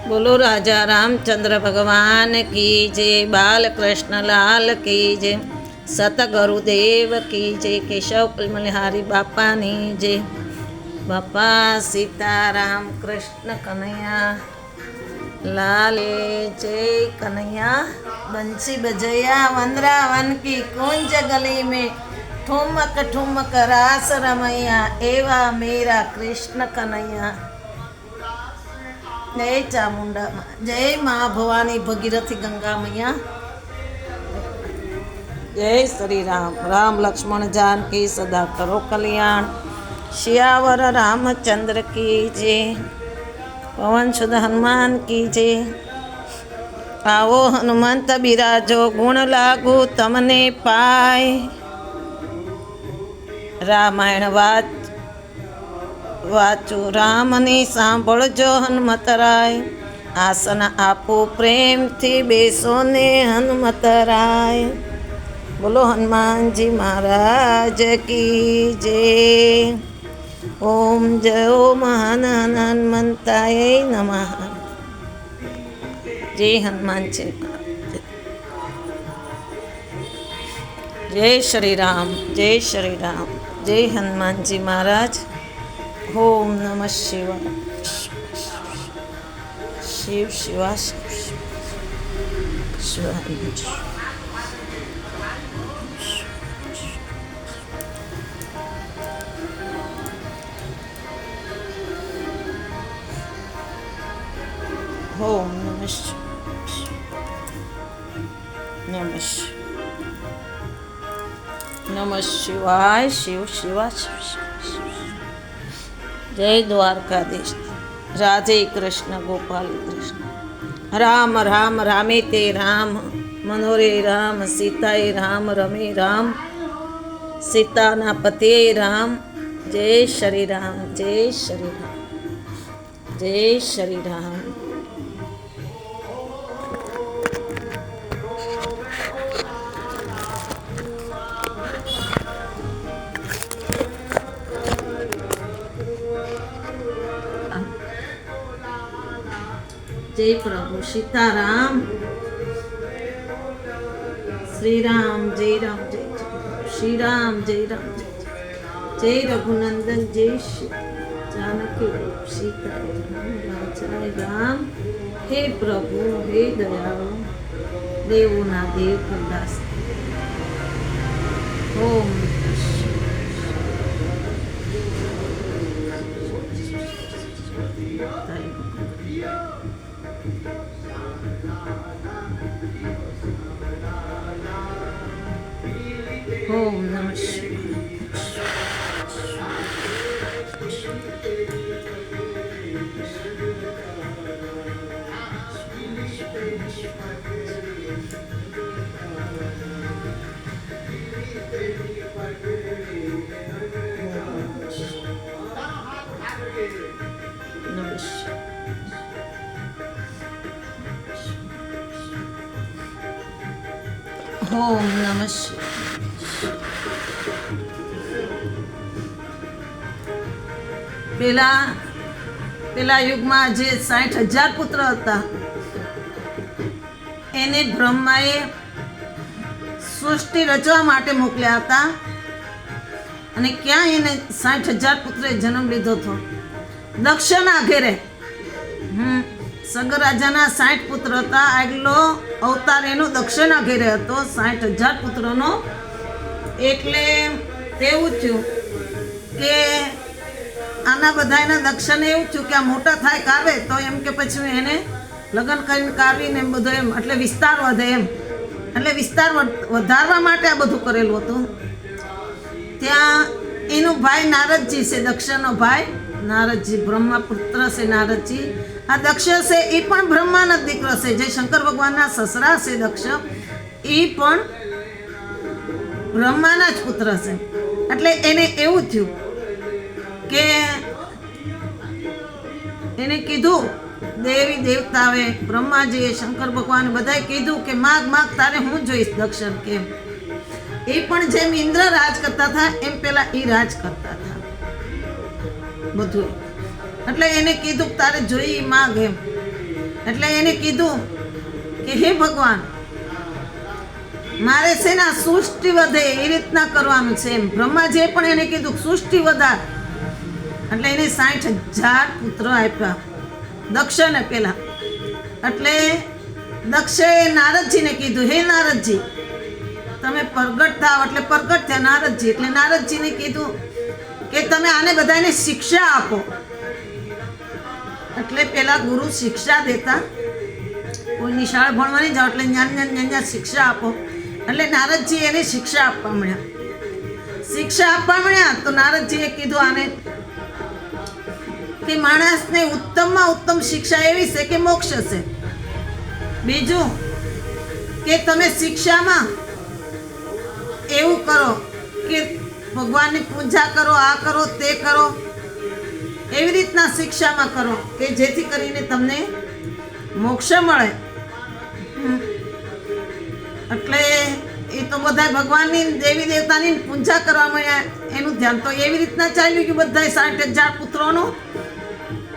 बोलो राजा रामचंद्र भगवान की जय, बाल कृष्ण लाल की जय, सतगुरुदेव की जय, केशव कुलमलिहारी बापानी जय। बापा सीताराम कृष्ण कन्हैया लाल जय। कन्हैया बंसी बजैया वृंदावन की कुंज गली में ठुमक ठुमक रास रमैया, एवा मेरा कृष्ण कन्हैया। जय चामुंडा माँ, जय माँ भवानी भगीरथी गंगा मैया। जय श्री राम। राम लक्ष्मण जानकी सदा करो कल्याण, सियावर रामचंद्र की जय, पवन सुत हनुमान की जय। आवो हनुमंत बिराजो, गुण लागू तमने पाय। रामायण वाचो रामनी सांभळजो हनुमतराय, आसन आपो प्रेम थी बेसो ने हनुमतराय। बोलो हनुमान जी महाराज की जय। ओम जय महान हनुमंताय नमः। जय हनुमान जी, जय श्री राम, जय श्री राम, जय हनुमान जी महाराज। ओम नमः शिवाय, शिव शिवा शिवाय। ओम नमः नमः शिवाय, शिव शिवा शिव। जय द्वारकाधीश, राधे कृष्ण गोपाल कृष्ण। राम राम रामे ते राम, मनोरे राम, सीताए राम, रमे राम, सीता ना पते राम। जय श्री राम, जय श्री राम, जय श्री राम। जय प्रभु सीताराम, श्री राम जय राम, जय श्री राम, जय राम, जय रघुनंदन, जय श्री जानकी सीता राम, राम। हे प्रभु हे दयाळु, देवो ना देव करदास। ओम ओम नमः शिवाय। ओम नमः शिवाय। પેલા યુગમાં જે 60,000 પુત્ર હતા, એને બ્રહ્માએ સૃષ્ટિ રચવા માટે મોકલ્યા હતા. અને ક્યાં એને 60,000 પુત્રે જન્મ લીધો હતો? દક્ષના ઘેરે. સગર રાજાના 60 પુત્ર હતા. આગલો અવતાર એનો દક્ષના ઘેરે હતો, 60,000 પુત્રનો. એટલે તેવું થયું કે આના બધાના દક્ષને એવું થયું કે આ મોટા થાય કાવે તો એમ કે પછી એને લગ્ન કરીને કાવીને એમ બધું એમ, એટલે વિસ્તાર વધે એમ, એટલે વિસ્તાર વધારવા માટે આ બધું કરેલું હતું. ત્યાં એનો ભાઈ નારદજી છે, દક્ષનો ભાઈ નારદજી, બ્રહ્મા પુત્ર છે નારદજી. આ દક્ષ છે એ પણ બ્રહ્માના દીકરો છે, જે શંકર ભગવાનના સસરા છે દક્ષ, એ પણ બ્રહ્માના જ પુત્ર છે. એટલે એને એવું થયું કે એને કીધું, દેવી દેવતાએ, બ્રહ્માજીએ, શંકર ભગવાને બધાએ કીધું કે માગ માગ, તારે હું જોઈશ દક્ષન. કેમ? એ પણ જેમ ઇન્દ્ર રાજ કરતા હતા એમ પેલા એ રાજ કરતા હતા બધું. એટલે એને કીધું તારે જોઈ માગ એમ. એટલે એને કીધું કે હે ભગવાન, મારે છે ને સૃષ્ટિ વધે એ રીતના કરવાનું છે એમ. બ્રહ્માજીએ પણ એને કીધું સૃષ્ટિ વધાર, એટલે એને 60,000 પુત્રો આપ્યા દક્ષને પેલા. એટલે દક્ષે નારદજીને કીધું, હે નારદજી, તમે પ્રગટ થાવ. એટલે પ્રગટ થયા નારદજી. એટલે નારદજીને કીધું કે તમે આને બધાને શિક્ષા આપો. એટલે પેલા ગુરુ શિક્ષા દેતા, કોઈ નિશાળ ભણવા નહીં જાઓ, એટલે જ્ઞાન શિક્ષા આપો. એટલે નારદજી એને શિક્ષા આપવા મળ્યા. તો નારદજીએ કીધું આને કે માણસને ઉત્તમમાં ઉત્તમ શિક્ષા એવી છે કે મોક્ષ છે. બીજું કે તમે શિક્ષામાં એવું કરો કે ભગવાનની પૂજા કરો, આ કરો, તે કરો, એવી રીતના શિક્ષામાં કરો કે જેથી કરીને તમને મોક્ષ મળે. એટલે એ તો બધા ભગવાનની દેવી દેવતાની પૂજા કરવા મળ્યા, એનું ધ્યાન તો એવી રીતના ચાલ્યું કે બધા 60,000 પુત્રોનું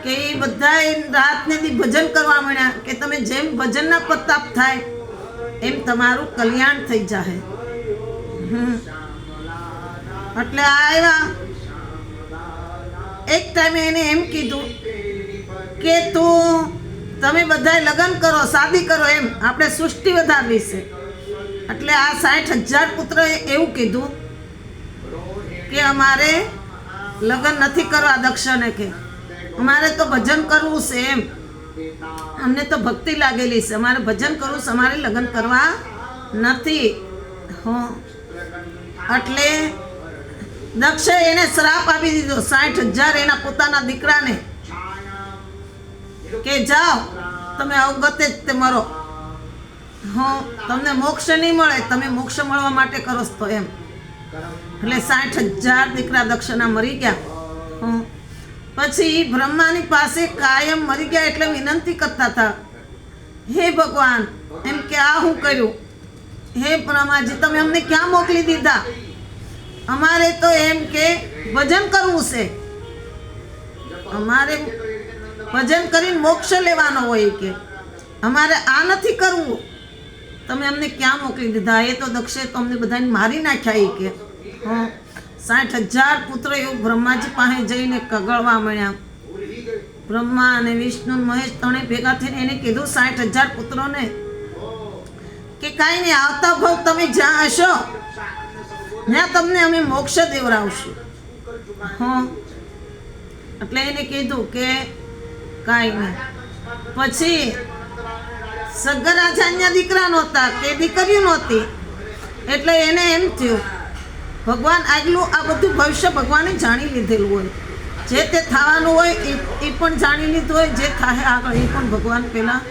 કે એ બધા રાતને દી ભજન કરવા મળ્યા કે તમે જેમ ભજનના પ્રતાપ થાય એમ તમારું કલ્યાણ થઈ જાય. એટલે આવ્યા એક ટાઈમે એને એમ કીધું કે તમે બધા લગ્ન કરો, શાદી કરો, એમ આપણે સૃષ્ટિ વધારવી છે. એટલે આ 60,000 પુત્રએ એવું કીધું કે અમારે લગ્ન નથી કરવા દક્ષને, કે અમારે તો ભજન કરવું છે એમ, અમને તો ભક્તિ લાગેલી છે, અમારે ભજન કરવું છે, અમારે લગ્ન કરવા નથી. એટલે દક્ષે એને શ્રાપ આપી દીધો 60,000 એના પોતાના દીકરાને કે જાઓ તમે અવગતે જ તે મરો, તમને મોક્ષ નહીં મળે, તમે મોક્ષ મળવા માટે કરો તો એમ. એટલે 60,000 દીકરા દક્ષના મરી ગયા. પછી બ્રહ્માની પાસે કાયમ મરી ગયા એટલે વિનંતી કરતા હતા, હે ભગવાન, એમ કે આ હું કર્યું, હે બ્રહ્માજી તમે અમને ક્યાં મોકલી દીધા, અમારે તો એમ કે ભજન કરવું છે, અમારે ભજન કરીને મોક્ષ લેવાનો હોય, કે અમારે આ નથી કરવું, તમે અમને ક્યાં મોકલી દીધા. એ તો દક્ષે તો અમને બધાને મારી નાખ્યા. કે 60,000 પુત્ર એવું બ્રહ્માજી પાસે જઈને કગળવા મળ્યા. બ્રહ્મા અને વિષ્ણુ મહેશ ત્રણે ભેગા થઈને એને કીધું 60,000 પુત્રોને કે કાંઈ નહીં, આવતા ભાવ તમે જ્યાં હશો ત્યાં તમને અમે મોક્ષ દેવડાવશું. એટલે એને કીધું કે કાંઈ નહીં. પછી સગર રાજાના દીકરા નહોતા કે દીકરીઓ નહોતી, એટલે એને એમ થયું ભગવાન આગલું આ બધું ભવિષ્ય ભગવાને જાણી લીધેલું હોય, જે તે થવાનું હોય એ પણ જાણી લીધું હોય, જે થાય આગળ એ પણ ભગવાન પહેલાં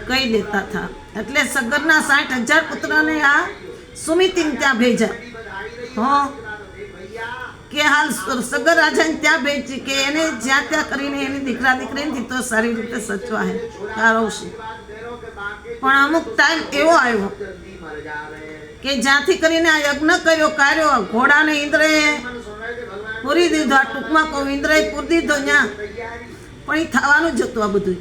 કહી દેતા હતા. એટલે સગરના 60,000 પુત્રને આ સુમિતિને ત્યાં ભેજા. કે હાલ સગર રાજાને ત્યાં ભેજી કે એને જ્યાં ત્યાં કરીને એની દીકરા દીકરીને તો સારી રીતે સચવાય કારવશે. પણ અમુક ટાઈમ એવો આવ્યો કે જ્યાંથી કરીને આ યજ્ઞ કર્યો ઘોડાને ઇન્દ્રએ પૂરી દીધો. આ ટૂંકમાં કહું, ઇન્દ્રએ પૂરી દીધો ત્યાં, પણ એ થવાનું જ હતું આ બધું.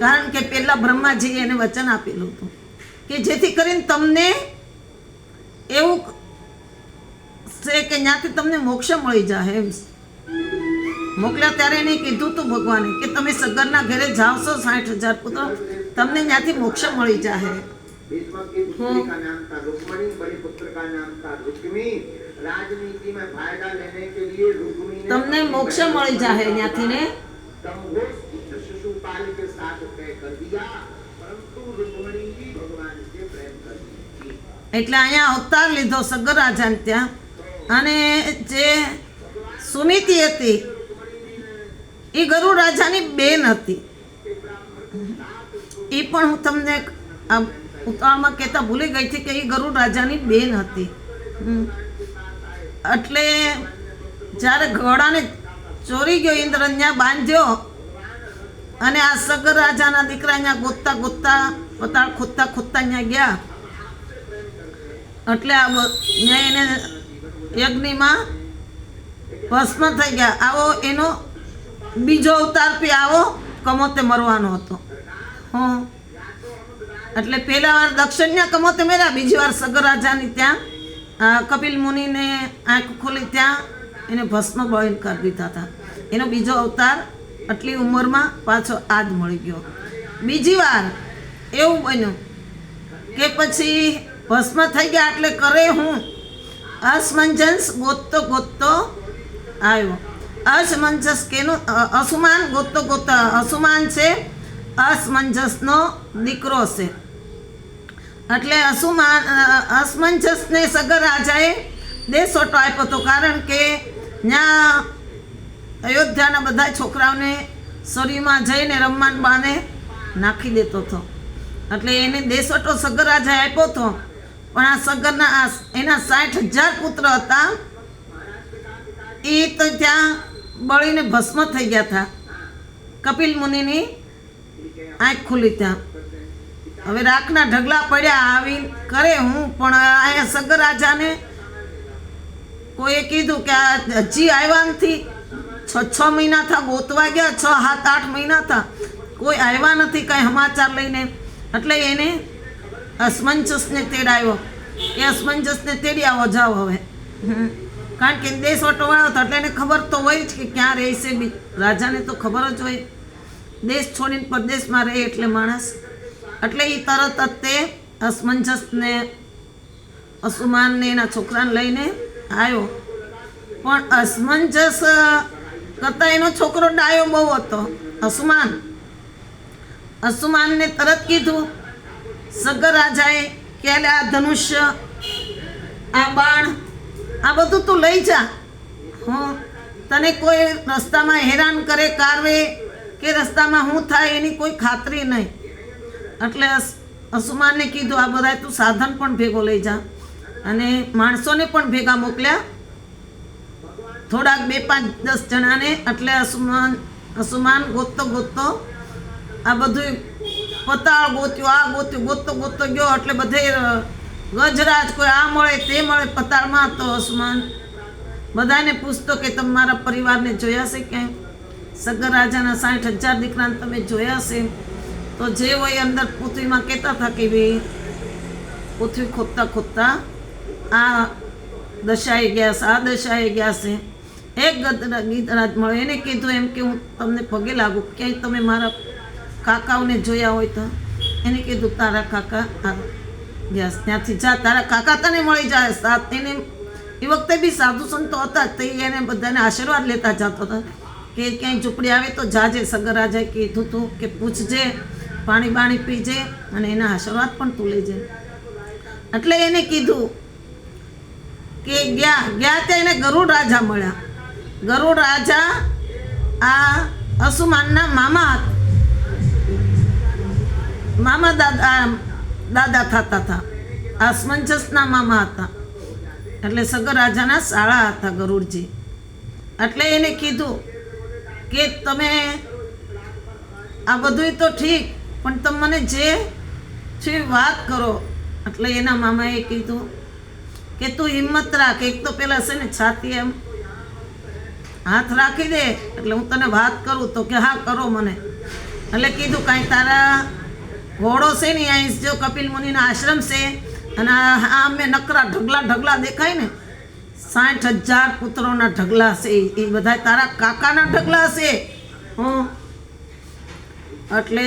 કારણ કે પહેલા બ્રહ્માજીએ એને વચન આપેલું હતું કે જેથી કરીને તમને એવું છે કે ત્યાંથી તમને મોક્ષ મળી જાય એમ. મોકલ્યા ત્યારે એને કીધું હતું ભગવાને કે તમે સગરના ઘરે જાવશો 60,000 પુત્રો, તમને ત્યાંથી મોક્ષ મળી જાય. તમને મોક્ષ મળી જાય ત્યાંથી ને. એટલે અહીંયા અવતાર લીધો સગર રાજાને ત્યાં. અને જે સુમિતિ હતી એ ગરુડ રાજાની બેન હતી. એ પણ હું તમને ઉતાવળમાં કહેતા ભૂલી ગઈ હતી કે એ ગરુડ રાજાની બેન હતી. એટલે જ્યારે ઘોડાને ચોરી ગયો ઇન્દ્ર ત્યાં બાંધ્યો અને આ સગર રાજાના દીકરા ત્યાં ગોતતા પતાળ ખોદતા ત્યાં ગયા. એટલે ત્યાં એને યજ્ઞમાં ભસ્મ થઈ ગયા. આવો એનો બીજો અવતાર પી આવો કમોતે મરવાનો હતો. હું એટલે પહેલા વાર દક્ષિણના કમોતે મર્યા, બીજી વાર સગર રાજાની ત્યાં કપિલ મુનિને આંખ ખોલી ત્યાં એને ભસ્મ બળીને કરી દીધા હતા. એનો બીજો અવતાર આટલી ઉંમરમાં પાછો આ જ મળી ગયો. બીજી વાર એવું બન્યું કે પછી ભસ્મ થઈ ગયા એટલે કરે હું અસમંજસ ગોતતો ગોતતો આવ્યો. અસમંજસ કેનું? અસુમાન ગોતતો ગોતતો. અસુમાન છે અસમંજસનો દીકરો છે. એટલે અસમંજસને સગર રાજાએ દેશોટો આપ્યો હતો, કારણ કે ત્યાં અયોધ્યાના બધા છોકરાઓને શરીરમાં જઈને રમવાન બાને નાખી દેતો હતો. એટલે એને દેશોટો સગર રાજાએ આપ્યો હતો. પણ આ સગરના એના 60,000 પુત્ર હતા, એ તો ત્યાં બળીને ભસ્મ થઈ ગયા હતા. કપિલ મુનિની આંખ ખુલી ત્યાં. હવે રાખના ઢગલા પડ્યા, આવી કરે હું. પણ અહીંયા સગર રાજાને કોઈએ કીધું કે આ હજી આવ્યા નથી. 6 મહિના થા ગોતવા ગયા, 6, 7, 8 મહિના થા કોઈ આવ્યા નથી કાંઈ સમાચાર લઈને. એટલે એને અસમંજસને તેડાવ્યો કે અસમંજસને તેડી આવો, જાઓ હવે. કારણ કે દેશ વટોવાળો હતો એટલે એને ખબર તો હોય જ કે ક્યાં રહેશે. રાજાને તો ખબર જ હોય, દેશ છોડીને પરદેશમાં રહે એટલે માણસ. એટલે એ તરત જ તે અસમંજસને અસુમાનને એના છોકરાને લઈને આવ્યો. પણ અસમંજસ કરતાં એનો છોકરો ડાયો બહુ હતો, અસુમાનને તરત કીધું સગર રાજાએ કે આ ધનુષ્ય, આ બાણ, આ બધું તું લઈ જા. તને કોઈ રસ્તામાં હેરાન કરે, કારવે કે રસ્તામાં શું થાય એની કોઈ ખાતરી નહીં. એટલે અસુમાનને કીધું આ બધા તું સાધન પણ ભેગો લઈ જા. અને માણસોને પણ ભેગા મોકલ્યા, થોડાક 2, 5, 10 જણાને. એટલે અસુમાન ગોતતો ગોતતો આ બધું પતાળ ગોત્યું, આ ગોત્યું, ગોતતો ગોતતો ગયો. એટલે બધે ગજરાજ, કોઈ આ મળે તે મળે પતાળમાં. તો અસુમાન બધાને પૂછતો કે તમે મારા પરિવારને જોયા છે ક્યાંય? સગર રાજાના 60,000 દીકરાને તમે જોયા છે? તો જે હોય અંદર પૃથ્વીમાં કહેતા હતા કે ભાઈ પૃથ્વી ખોદતા ખોદતા આ દશાએ ગયા છે, આ દશાએ ગયા છે. એક ગીતરાજ મળે, એને કીધું એમ કે હું તમને પગે લાગુ, ક્યાંય તમે મારા કાકાઓને જોયા હોય તો. એને કીધું તારા કાકા ગયા, ત્યાંથી જા, તારા કાકા તને મળી જાય. સાથ એને એ વખતે બી સાધુ સંતો હતા, તો એને બધાને આશીર્વાદ લેતા જતો હતો કે ક્યાંય ઝૂંપડી આવે તો જાજે. સગર રાજાએ કીધું તું કે પૂછજે, પાણી બાણી પીજે અને એના આશીર્વાદ પણ તું લેજે. એટલે એને કીધું કે ગયા ત્યાં એને ગરુડ રાજા મળ્યા. ગરુડ રાજા આ અસુમાનના મામા દાદા થતા હતા, અસમંજસના મામા હતા. એટલે સગર રાજાના શાળા હતા ગરુડજી. એટલે એને કીધું કે તમે આ બધું તો ઠીક, પણ તમે મને જે છે વાત કરો. એટલે એના મામાએ કીધું કે તું હિંમત રાખ. એક તો પેલા છે ને છાતી એમ હાથ રાખી દે એટલે હું તને વાત કરું. તો કે હા કરો મને. એટલે કીધું કાંઈ તારા ઘોડો છે ને અહીં જો કપિલ મુનિના આશ્રમ છે, અને આ મેં નકરા ઢગલા દેખાય ને 60,000 પુત્રોના ઢગલા છે, એ બધા તારા કાકાના ઢગલા છે. એટલે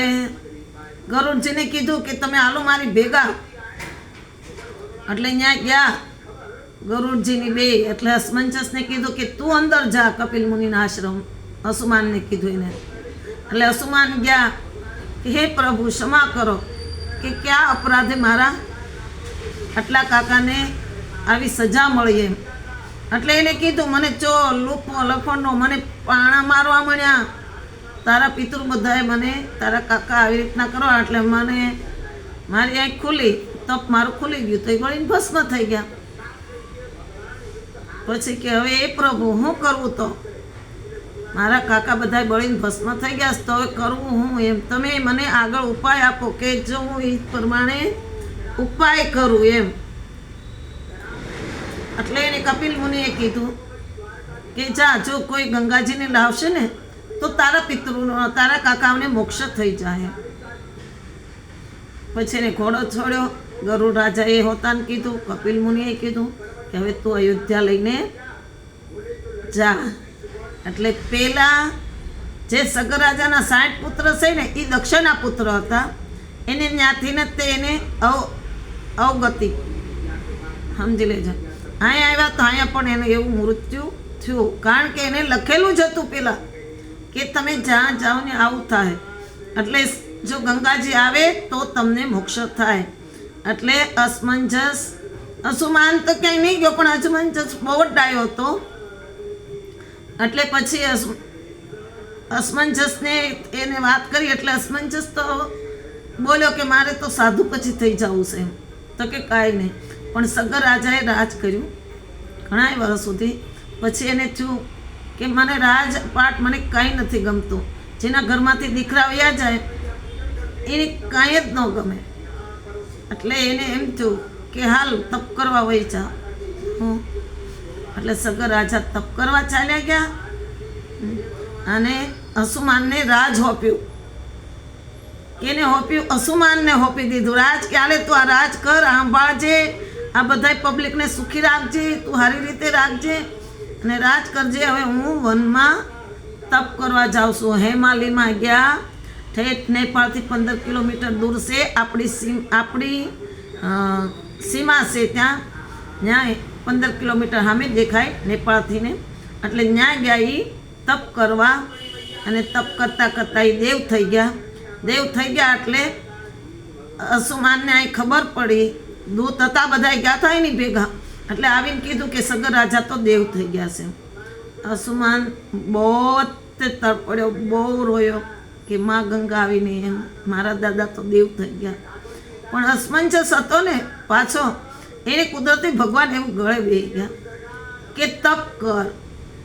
ગરુડજીને કીધું કે તમે હાલો મારી ભેગા. એટલે ત્યાં ગયા ગરુડજીની બે. એટલે અસમંજસને કીધું કે તું અંદર જા કપિલ મુનિના આશ્રમ. અસુમાનને કીધું એને. એટલે અસુમાન ગયા કે હે પ્રભુ ક્ષમા કરો કે ક્યાં અપરાધે મારા આટલા કાકાને આવી સજા મળી એમ. એટલે એને કીધું મને ચોર, લૂપો, લફણનો, મને પાણા મારવા મળ્યા. તારા પિતૃ બધાએ મને તારા કાકા આવી રીતના કરો. એટલે મને મારી આંખ ખુલી, તપ મારું ખુલી ગયું, તો એ ગળીને ભસ્મ થઈ ગયા. પછી કે હવે એ પ્રભુ હું કરવું? તો મારા કાકા બધા બળીને ભસ્મ થઈ ગયા, તો હવે કરવું હું એમ? તમે મને આગળ ઉપાય આપો કે જો હું એ પ્રમાણે ઉપાય કરું એમ. એટલે એને કપિલ મુનિએ કીધું કે જા, જો કોઈ ગંગાજીને લાવશે ને તો તારા પિતૃનો તારા કાકાઓને મોક્ષ થઈ જાય. પછી એને ઘોડો છોડ્યો. ગરુડ રાજાએ હોતાને કીધું, કપિલ મુનિએ કીધું કે હવે તું અયોધ્યા લઈને જા. એટલે પેલા જે સગર રાજાના 60 પુત્ર છે ને એ દક્ષના પુત્ર હતા. એને ત્યાંથી ને તે એને અવગતિ સમજી લેજો. અહીંયા આવ્યા તો અહીંયા પણ એને એવું મૃત્યુ થયું, કારણ કે એને લખેલું જ હતું પેલા કે તમે જ્યાં જાઓ ને આવું થાય. એટલે જો ગંગાજી આવે તો તમને મોક્ષ થાય. એટલે અસમંજસ, અસુમાન તો ક્યાંય નહીં ગયો, પણ અસમંજસ બહુ જ ડાયો હતો. એટલે પછી અસમંજસને એને વાત કરી. એટલે અસમંજસ તો બોલ્યો કે મારે તો સાધુ પછી થઈ જવું છે. તો કે કાંઈ નહીં. પણ સગર રાજાએ રાજ કર્યું ઘણા વર્ષ સુધી. પછી એને થયું કે મને રાજપાટ મને કાંઈ નથી ગમતું. જેના ઘરમાંથી દીકરા વયા જાય એને કાંઈ જ ન ગમે. એટલે એને એમ થયું કે હાલ તપ કરવા વહી જા. એટલે સગર રાજા તપ કરવા ચાલ્યા ગયા અને અસુમાનને રાજ હોપ્યું. એને હોપ્યું, અસુમાનને હોપી દીધું રાજ. કે હાલે તું આ રાજ કર, સાંભાળજે, આ બધાય પબ્લિકને સુખી રાખજે, તું સારી રીતે રાખજે અને રાજ કરજે. હવે હું વનમાં તપ કરવા જાઉં છું. હેમાલીમાં ગયા. ઠેઠ નેપાળથી 15 કિલોમીટર દૂર છે આપણી સીમા છે. ત્યાં 15 કિલોમીટર સામે દેખાય નેપાળથી ને. એટલે ત્યાં ગયા એ તપ કરવા. અને તપ કરતાં કરતાં એ દેવ થઈ ગયા. દેવ થઈ ગયા એટલે અસુમાનને અહીં ખબર પડી. દૂત હતા બધા ગયા હતા એની ભેગા. એટલે આવીને કીધું કે સગર રાજા તો દેવ થઈ ગયા છે. અસુમાન બહુ તડપડ્યો, બહુ રોયો કે માં ગંગા આવીને એમ મારા દાદા તો દેવ થઈ ગયા. પણ અસમંજસ હતો ને પાછો, એને કુદરતી ભગવાન એવું ગળે બેસી ગયા કે તપ કર.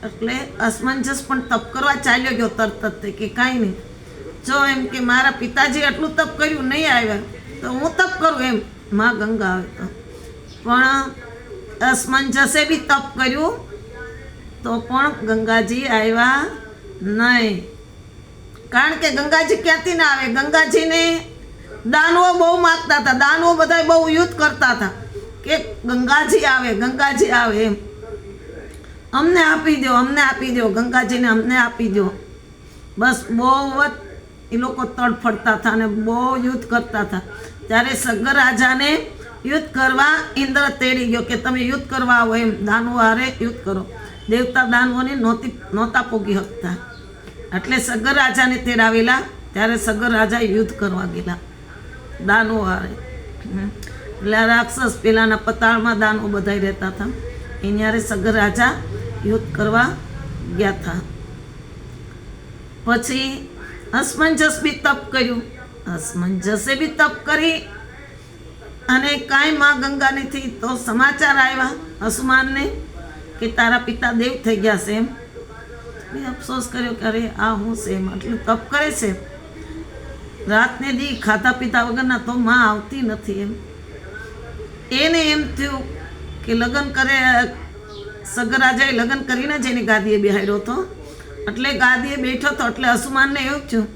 એટલે અસમંજસ પણ તપ કરવા ચાલ્યો ગયો તરત કે કાંઈ નહીં, જો એમ કે મારા પિતાજી આટલું તપ કર્યું, નહીં આવ્યા તો હું તપ કરું એમ માં ગંગા આવે તો. પણ અસમંજસે બી તપ કર્યું તો પણ ગંગાજી આવ્યા નહીં. કારણ કે ગંગાજી ક્યાંથી ના આવે. ગંગાજીને દાનવો બહુ માગતા હતા. દાનવો બધા બહુ યુદ્ધ કરતા હતા કે ગંગાજી આવે, ગંગાજી આવે એમ, અમને આપી દો, અમને આપી દો, ગંગાજીને અમને આપી દો. બસ બહુ જ એ લોકો તડફડતા હતા અને બહુ યુદ્ધ કરતા હતા. ત્યારે સગર રાજાને યુદ્ધ કરવા ઇન્દ્ર તેડી ગયો કે તમે યુદ્ધ કરવા આવો એમ, દાનવો હારે યુદ્ધ કરો. દેવતા દાનવોને નહોતા પોગી શકતા. એટલે સગર રાજાને તેડાવેલા. ત્યારે સગર રાજા યુદ્ધ કરવા ગયેલા દાનવો હારે. એટલે રાક્ષસ પેલાના પતાળમાં દાનવો બધા રહેતા હતા. એની સગર રાજા યુદ્ધ કરવા ગયા હતા. પછી અસમંજસ બી તપ કર્યું. અસમંજસે બી તપ કરી અને કાંઈ માં ગંગા નથી. તો સમાચાર આવ્યા અસુમાનને કે તારા પિતા દેવ થઈ ગયા છે એમ. અફસોસ કર્યો કે અરે આ હું છે એમ, આટલું તપ કરે છે, રાતને દી ખાતા પીતા વગરના તો માં આવતી નથી એમ. એને એમ થયું કે લગ્ન કરે. સગર રાજાએ લગ્ન કરીને જ એની ગાદીએ બેહાડ્યો હતો. એટલે ગાદીએ બેઠો હતો. એટલે અસુમાનને એવું થયું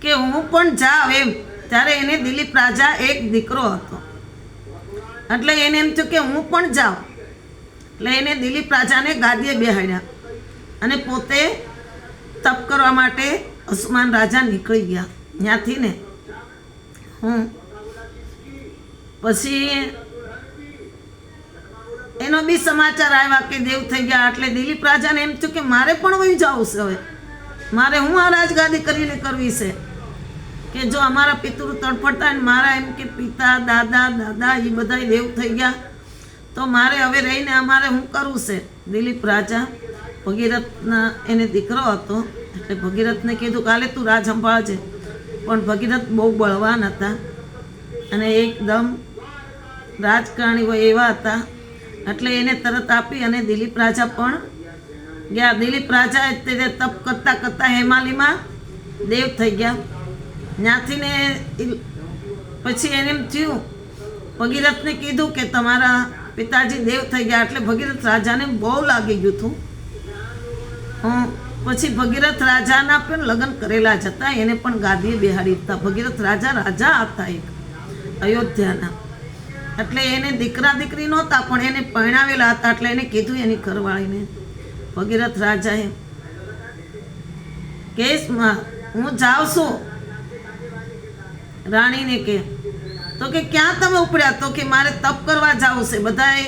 કે હું પણ જાઉં એમ. ત્યારે એને દિલીપ રાજા એક દીકરો હતો. એટલે એને એમ થયું કે હું પણ જાઉં. એટલે એને દિલીપ રાજાને ગાદીએ બેહાડ્યા અને પોતે તપ કરવા માટે અસુમાન રાજા નીકળી ગયા ત્યાંથી ને. પછી એનો બી સમાચાર આવ્યા કે દેવ થઈ ગયા. એટલે દિલીપ રાજાને એમ થયું કે મારે પણ વહી જવું છે. હવે મારે હું આ રાજગાદી કરીને કરવી છે કે જો અમારા પિતૃ તડફડતા ને મારા એમ કે પિતા દાદા એ બધા દેવ થઈ ગયા તો મારે હવે રહીને અમારે શું કરવું છે. દિલીપ રાજા ભગીરથના એને દીકરો હતો. એટલે ભગીરથને કીધું કાલે તું રાજ સંભાળજે. પણ ભગીરથ બહુ બળવાન હતા અને એકદમ રાજકારણીઓ એવા હતા. એટલે એને તરત આપી અને દિલીપ રાજા પણ ગયા. દિલીપ રાજા તે તપ કરતાં કરતાં હેમાલીમાં દેવ થઈ ગયા. ત્યાંથી ને પછી એને એમ થયું, ભગીરથને કીધું કે તમારા પિતાજી દેવ થઈ ગયા. એટલે ભગીરથ રાજાને બહુ લાગી ગયું હતું. પછી ભગીરથ રાજાના પણ લગ્ન કરેલા જ હતા, એને પણ ગાદીએ બેહાડી દીધા. ભગીરથ રાજા હતા એક અયોધ્યાના, એટલે એને દીકરા દીકરી નહોતા પણ એને પરણાવેલા હતા. એટલે એને કીધું એની ઘરવાળીને, ભગીરથ રાજાએ, કે હું જાઉં છું. રાણીને કે, તો કે ક્યાં તમે ઉપડ્યા? તો કે મારે તપ કરવા જાવું છે. બધાએ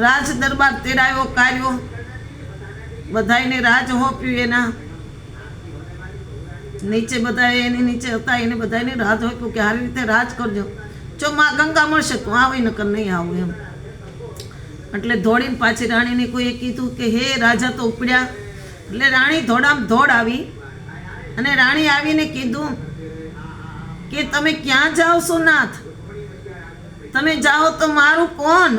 રાજ દરબાર તેડાયો કાર્યો, બધાને રાજ હોપ્યું. એના નીચે બધા એની નીચે હતા, એને બધાને રાજ હોપ્યું કે આવી રીતે રાજ કરજો. જો માં ગંગા મળશે તો આવે, નકર નહીં આવું એમ. એટલે દોડીને પાછી રાણીને કોઈએ કીધું કે હે રાજા તો ઉપડ્યા. એટલે રાણી ધોડામ ધોડ આવી, અને રાણી આવીને કીધું કે તમે ક્યાં જાઓ છો નાથ? તમે જાઓ તો મારું કોણ?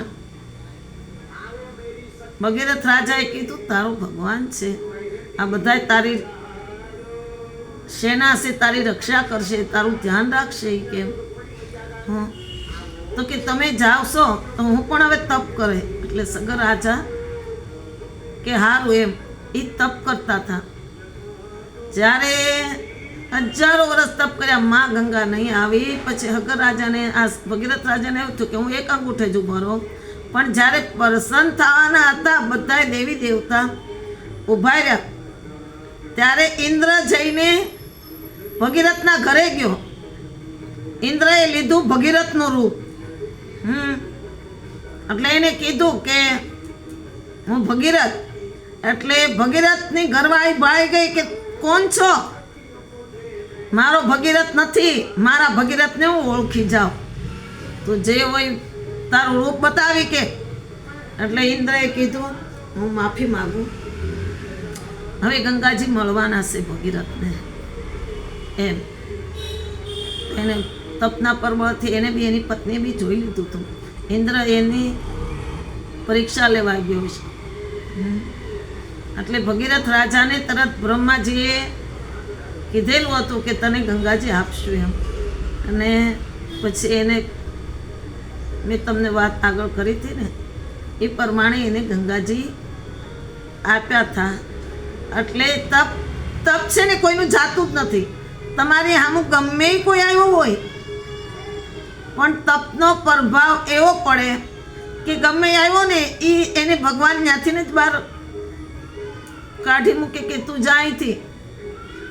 ભગીરથ રાજાએ કીધું તારો ભગવાન છે, આ બધા તારી સેના છે, તારી રક્ષા કરશે, તારું ધ્યાન રાખશે. કેમ? હા, તો કે તમે જાઓ છો તો હું પણ હવે તપ કરે. એટલે સગર રાજા કે હારું એમ. એ તપ કરતા હતા. જ્યારે હજારો વર્ષ તપ કર્યા, માં ગંગા નહીં આવી. પછી હગર રાજાને, આ ભગીરથ રાજાને એવું થયું કે હું એક અંગૂઠે જ ઊભો રહું. પણ જ્યારે પ્રસન્ન થવાના હતા બધા દેવી દેવતા ઊભા રહ્યા, ત્યારે ઇન્દ્ર જઈને ભગીરથના ઘરે ગયો. ઇન્દ્રએ લીધું ભગીરથનું રૂપ. એટલે એને કીધું કે હું ભગીરથ. એટલે ભગીરથની ઘરવાળી ભાઈ ગઈ કે કોણ છો? મારો ભગીરથ નથી, મારા ભગીરથને હું ઓળખી જાઉં. તો જે હોય તારું રૂપ બતાવી કે. એટલે ઇન્દ્રએ કીધું હું માફી માગું, હવે ગંગાજી મળવાના છે ભગીરથને એમ. એને તપના પર્વથી એને બી એની પત્નીએ બી જોઈ લીધું હતું. ઇન્દ્ર એની પરીક્ષા લેવા ગયો છે. એટલે ભગીરથ રાજાને તરત બ્રહ્માજીએ કીધેલું હતું કે તને ગંગાજી આપશું એમ. અને પછી એને મેં તમને વાત આગળ કરી હતી ને, એ પ્રમાણે એને ગંગાજી આપ્યા હતા. એટલે તપ છે ને કોઈનું જાતું જ નથી. તમારી સામું ગમે કોઈ આવ્યો હોય પણ તપનો પ્રભાવ એવો પડે કે ગમે આવ્યો ને એને ભગવાન ત્યાંથી જ બહાર કાઢી મૂકે કે તું જા અહીંથી.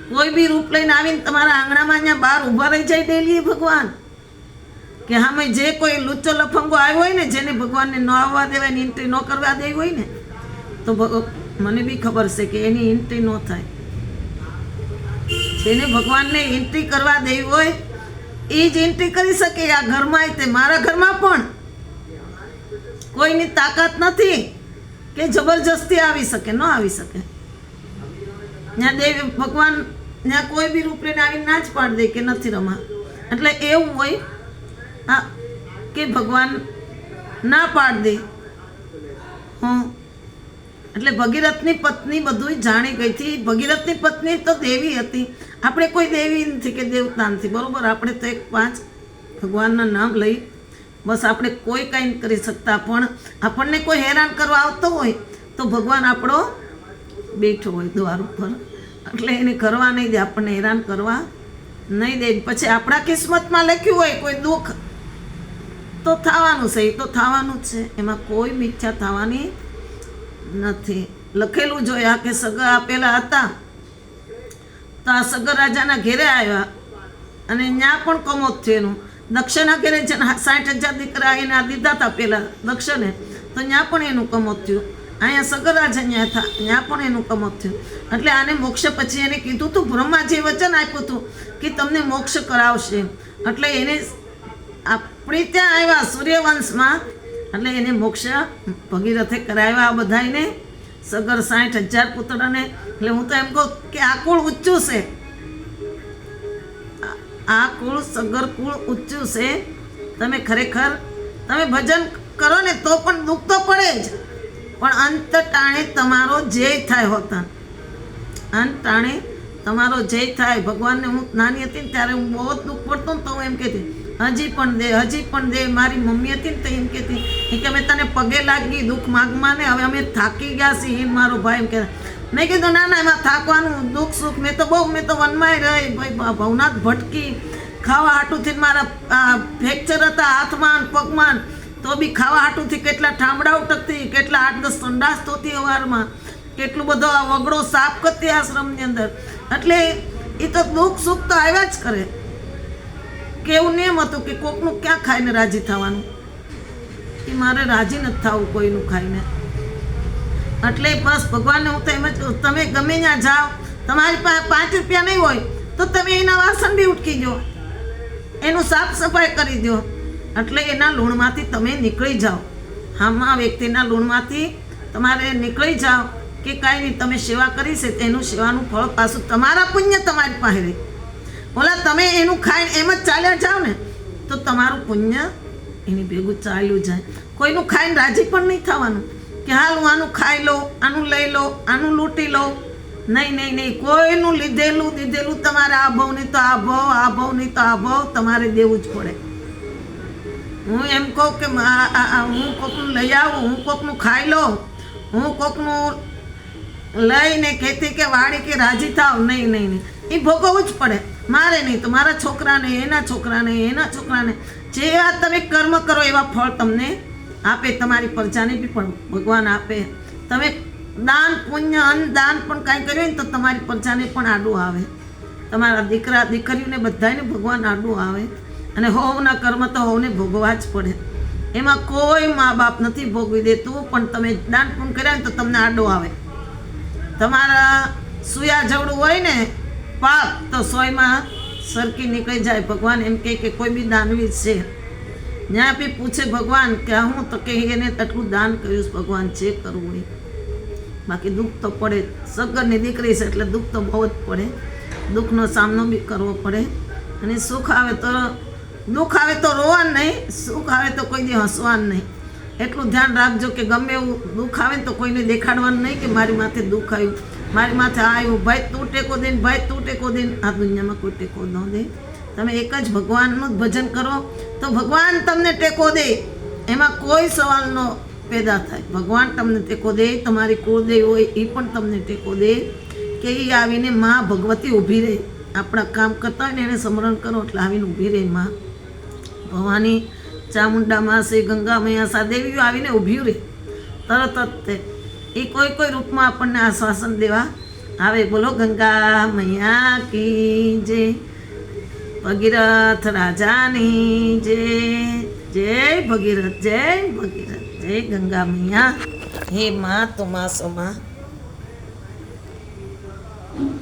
કોઈ બી રૂપ લઈને આવીને તમારા આંગણામાં અહીંયા બહાર ઊભા રહી જાય ડેલી ભગવાન. કે સામે જે કોઈ લુચ્ચો લફંગો આવ્યો હોય ને, જેને ભગવાનને ન આવવા દેવાય ને એન્ટ્રી ન કરવા દેવી હોય ને, તો મને બી ખબર છે કે એની એન્ટ્રી ન થાય. જેને ભગવાનને એન્ટ્રી કરવા દેવી હોય એ જ એન્ટ્રી કરી શકે. આ ઘરમાં તે મારા ઘરમાં પણ કોઈની તાકાત નથી કે જબરજસ્તી આવી શકે, ન આવી શકે. ત્યાં દેવી ભગવાન ત્યાં કોઈ બી રૂપ લઈને આવીને ના જ પાડી દે કે નથી રમા. એટલે એવું હોય હા કે ભગવાન ના પાડી દે. એટલે ભગીરથની પત્ની બધું જાણી ગઈ હતી. ભગીરથની પત્ની તો દેવી હતી. આપણે કોઈ દેવી નથી કે દેવતા નથી, બરાબર. આપણે તો એક 5 ભગવાનના નામ લઈ બસ. આપણે કોઈ કાંઈ નથી કરી શકતા. પણ આપણને કોઈ હેરાન કરવા આવતો હોય તો ભગવાન આપણો બેઠો હોય દ્વાર ઉપર, એટલે એને કરવા નહીં દે, આપણને હેરાન કરવા નહીં દે. પછી આપણા કિસ્મતમાં લખ્યું હોય કોઈ દુઃખ તો થવાનું છે, એ તો થવાનું જ છે. એમાં કોઈ મિથ્યા થવાની નથી. લખેલું જોયા કે સગર આપેલા હતા તો આ સગર રાજાના ઘેરે આવ્યા અને ત્યાં પણ કમોત થયું એનું. દક્ષના ઘેરે 60,000 દીકરા એના દીધા હતા પહેલાં દક્ષને, તો ત્યાં પણ એનું કમોત થયું. અહીંયા સગર રાજા ત્યાં હતા, ત્યાં પણ એનું કમોત થયું. એટલે આને મોક્ષ પછી એને કીધું હતું, બ્રહ્માજીએ વચન આપ્યું હતું કે તમને મોક્ષ કરાવશે. એટલે એને આપણી ત્યાં આવ્યા સૂર્યવંશમાં, એટલે એને મોક્ષ ભગીરથે કરાવ્યા આ બધાને, સગર 60,000 પુત્રને. એટલે હું તો એમ કહું કે આ કુળ ઊંચું છે, આ કુળ સગર કુળ ઊંચું છે. તમે ખરેખર તમે ભજન કરો ને તો પણ દુઃખ તો પડે જ, પણ અંત ટાણે તમારો જય થાય હોતા. અંત ટાણે તમારો જય થાય. ભગવાનને હું નાની હતી ને ત્યારે હું બહુ જ દુઃખ પડતો ને, તો હું એમ કહેતી હજી પણ દે, હજી પણ દે. મારી મમ્મી હતી ને તો એમ કહેતી કે અમે તને પગે લાગી દુઃખ માગમાં ને, હવે અમે થાકી ગયા છીએ. મારો ભાઈ એમ કહેતા મેં કીધું ના ના, એમાં થાકવાનું દુઃખ સુખ, મેં તો વનમાય રહી ભાઈ, ભવનાથ ભટકી, ખાવા હાટુથી મારા ફ્રેક્ચર હતા હાથમાં પગમાં, તો બી ખાવા હાટુથી કેટલા ઠામડા ઉટકતી, કેટલા 8-10 સંડાસ ધોતી અવારમાં, કેટલું બધો આ વગડો સાફ કરતી આશ્રમની અંદર. એટલે એ તો દુઃખ સુખ તો આવ્યા જ કરે. કેવું નેમ હતું કે કોકનું ક્યાં ખાઈને રાજી થવાનું, એ મારે રાજી નથી થવું કોઈનું ખાઈને. એટલે બસ ભગવાનને હું તો એમ જ, તમે ગમે ત્યાં જાઓ, તમારી પાસે 5 રૂપિયા નહીં હોય તો તમે એના વાસણ બી ઉટકી દો, એનું સાફ સફાઈ કરી દો. એટલે એના લૂણમાંથી તમે નીકળી જાઓ. આમાં વ્યક્તિના લૂણમાંથી તમારે નીકળી જાઓ કે કાંઈ નહીં, તમે સેવા કરી છે તેનું સેવાનું ફળ પાછું તમારા પુણ્ય તમારી પાસે રહે. ઓલા તમે એનું ખાઈને એમ જ ચાલ્યા જાઓ ને તો તમારું પુણ્ય એની ભેગું ચાલ્યું જાય. કોઈનું ખાઈને રાજી પણ નહીં થવાનું કે હાલ હું આનું ખાઈ લો, આનું લઈ લો, આનું લૂંટી લો. નહીં, કોઈનું દીધેલું તમારે આ ભાવ નહીં તો આ ભાવ, આ ભાવ નહીં તો આ ભાવ તમારે દેવું જ પડે. હું એમ કહું કે હું કોકનું લઈ આવું, હું કોકનું ખાઈ લો, હું કોકનું લઈને કહેતી કે વાળી કે રાજી થાવ, નહીં, એ ભોગવવું જ પડે. મારે નહીં તો મારા છોકરાને, એના છોકરાને જેવા તમે કર્મ કરો એવા ફળ તમને આપે. તમારી પ્રજાને બી પણ ભગવાન આપે. તમે દાન પુણ્ય અન્ન દાન પણ કાંઈ કર્યું ને તો તમારી પ્રજાને પણ આડું આવે. તમારા દીકરા દીકરીઓને બધાને ભગવાન આડું આવે. અને હોવના કર્મ તો હોવને ભોગવવા જ પડે. એમાં કોઈ મા બાપ નથી ભોગવી દેતું, પણ તમે દાન પુણ્ય કર્યા ને તો તમને આડો આવે. તમારા સુયા જવડું હોય ને પાપ તો 100માં સરકી નીકળી જાય. ભગવાન એમ કહે કે કોઈ બી દાનવીર છે ત્યાં બી પૂછે ભગવાન કે હું તો કે એને એટલું દાન કર્યું ભગવાન, જે કરવું હોય. બાકી દુઃખ તો પડે. સગરની દીકરી છે એટલે દુઃખ તો બહુ જ પડે. દુઃખનો સામનો બી કરવો પડે. અને સુખ આવે તો દુઃખ આવે તો રોવાનું નહીં, સુખ આવે તો કોઈ દી હસવાનું નહીં. એટલું ધ્યાન રાખજો કે ગમે એવું દુઃખ આવે ને તો કોઈને દેખાડવાનું નહીં કે મારી માથે દુઃખ આવ્યું, મારી માથે આ આવ્યું. ભાઈ તું ટેકો દે, ભાઈ તું ટેકો દે. આ દુનિયામાં કોઈ ટેકો ન દે. તમે એક જ ભગવાનનું જ ભજન કરો તો ભગવાન તમને ટેકો દે. એમાં કોઈ સવાલ ન પેદા થાય. ભગવાન તમને ટેકો દે. તમારી કુળદેવી હોય એ પણ તમને ટેકો દે કે એ આવીને માં ભગવતી ઊભી રહે. આપણા કામ કરતા હોય ને એને સ્મરણ કરો એટલે આવીને ઊભી રહે. માં ભવાની, ચામુંડા માં, શ્રી ગંગા મૈયા, સાદેવીઓ આવીને ઊભી રહે તરત જ. તે એ કોઈ રૂપમાં આપણને આશ્વાસન દેવા આવે. બોલો ગંગા મૈયા કી જય, ભગીરથ રાજાની જય ભગીરથ, જય ગંગા મૈયા. હે માં તો માં સો માં.